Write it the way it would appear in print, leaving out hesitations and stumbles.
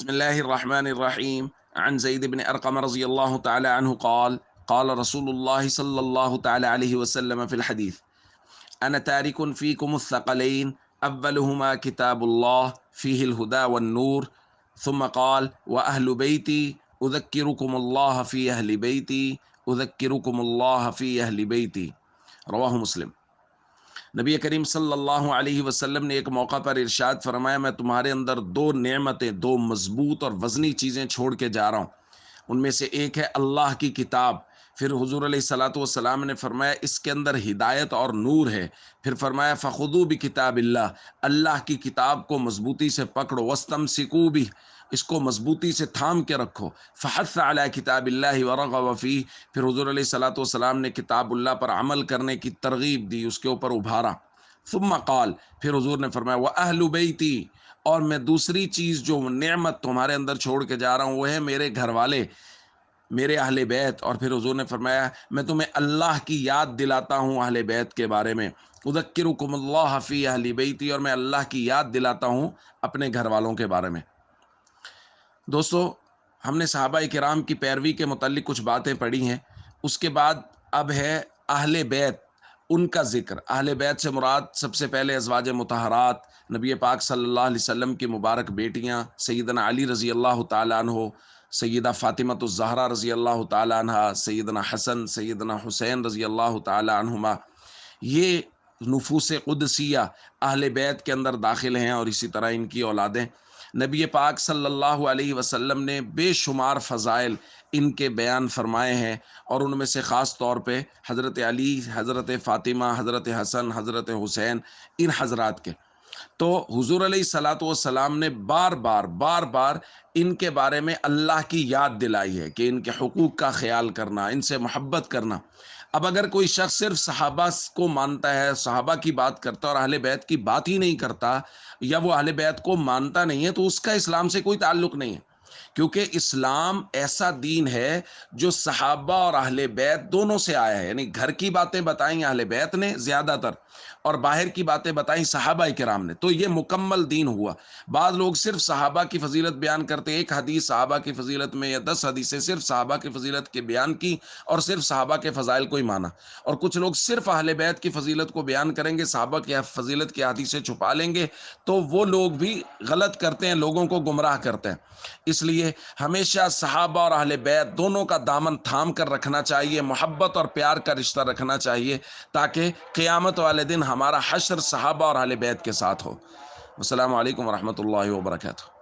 بسم الله الرحمن الرحيم. عن زيد بن أرقم رضي الله تعالى عنه قال قال رسول الله صلى الله تعالى عليه وسلم في الحديث: أنا تارك فيكم الثقلين، أولهما كتاب الله فيه الهدى والنور. ثم قال: وأهل بيتي أذكركم الله في أهل بيتي، أذكركم الله في أهل بيتي. رواه مسلم۔ نبی کریم صلی اللہ علیہ وسلم نے ایک موقع پر ارشاد فرمایا: میں تمہارے اندر دو نعمتیں، دو مضبوط اور وزنی چیزیں چھوڑ کے جا رہا ہوں۔ ان میں سے ایک ہے اللہ کی کتاب۔ پھر حضور علیہ الصلاۃ والسلام نے فرمایا اس کے اندر ہدایت اور نور ہے۔ پھر فرمایا فخذوا بکتاب اللہ، اللہ کی کتاب کو مضبوطی سے پکڑو، واستمسکوا بہ، اس کو مضبوطی سے تھام کے رکھو۔ فحث علی کتاب اللہ ورغب فیہ، پھر حضور علیہ الصلاۃ والسلام نے کتاب اللہ پر عمل کرنے کی ترغیب دی، اس کے اوپر ابھارا۔ ثم قال، پھر حضور نے فرمایا واہل بیتی، اور میں دوسری چیز جو نعمت تمہارے اندر چھوڑ کے جا رہا ہوں وہ ہے میرے گھر والے، میرے اہل بیت۔ اور پھر حضور نے فرمایا میں تمہیں اللہ کی یاد دلاتا ہوں اہل بیت کے بارے میں، اذکرکم اللہ فی اہل بیتی، اور میں اللہ کی یاد دلاتا ہوں اپنے گھر والوں کے بارے میں۔ دوستو، ہم نے صحابہ کرام کی پیروی کے متعلق کچھ باتیں پڑھی ہیں، اس کے بعد اب ہے اہل بیت، ان کا ذکر۔ اہل بیت سے مراد سب سے پہلے ازواج مطہرات، نبی پاک صلی اللہ علیہ وسلم کی مبارک بیٹیاں، سیدنا علی رضی اللہ تعالیٰ عنہ، سیدہ فاطمۃ الزہرا رضی اللہ تعالیٰ عنہ، سیدنا حسن، سیدنا حسین رضی اللہ تعالیٰ عنہما۔ یہ نفوس قدسیہ اہل بیت کے اندر داخل ہیں، اور اسی طرح ان کی اولادیں۔ نبی پاک صلی اللہ علیہ وسلم نے بے شمار فضائل ان کے بیان فرمائے ہیں، اور ان میں سے خاص طور پہ حضرت علی، حضرت فاطمہ، حضرت حسن، حضرت حسین، ان حضرات کے۔ تو حضور علیہ الصلاۃ والسلام نے بار بار ان کے بارے میں اللہ کی یاد دلائی ہے کہ ان کے حقوق کا خیال کرنا، ان سے محبت کرنا۔ اب اگر کوئی شخص صرف صحابہ کو مانتا ہے، صحابہ کی بات کرتا ہے اور اہل بیت کی بات ہی نہیں کرتا، یا وہ اہل بیت کو مانتا نہیں ہے، تو اس کا اسلام سے کوئی تعلق نہیں ہے، کیونکہ اسلام ایسا دین ہے جو صحابہ اور اہل بیت دونوں سے آیا ہے۔ یعنی گھر کی باتیں بتائیں اہل بیت نے زیادہ تر، اور باہر کی باتیں بتائیں صحابہ کرام نے، تو یہ مکمل دین ہوا۔ بعض لوگ صرف صحابہ کی فضیلت بیان کرتے، ایک حدیث صحابہ کی فضیلت میں یا 10 حدیثیں صرف صحابہ کی فضیلت کے بیان کی، اور صرف صحابہ کے فضائل کو ہی مانا۔ اور کچھ لوگ صرف اہل بیت کی فضیلت کو بیان کریں گے، صحابہ کی فضیلت کی حدیثیں چھپا لیں گے، تو وہ لوگ بھی غلط کرتے ہیں، لوگوں کو گمراہ کرتے ہیں۔ اس لیے ہمیشہ صحابہ اور اہل بیت دونوں کا دامن تھام کر رکھنا چاہیے، محبت اور پیار کا رشتہ رکھنا چاہیے، تاکہ قیامت والے دن ہمارا حشر صحابہ اور اہل بیت کے ساتھ ہو۔ السلام علیکم ورحمۃ اللہ وبرکاتہ۔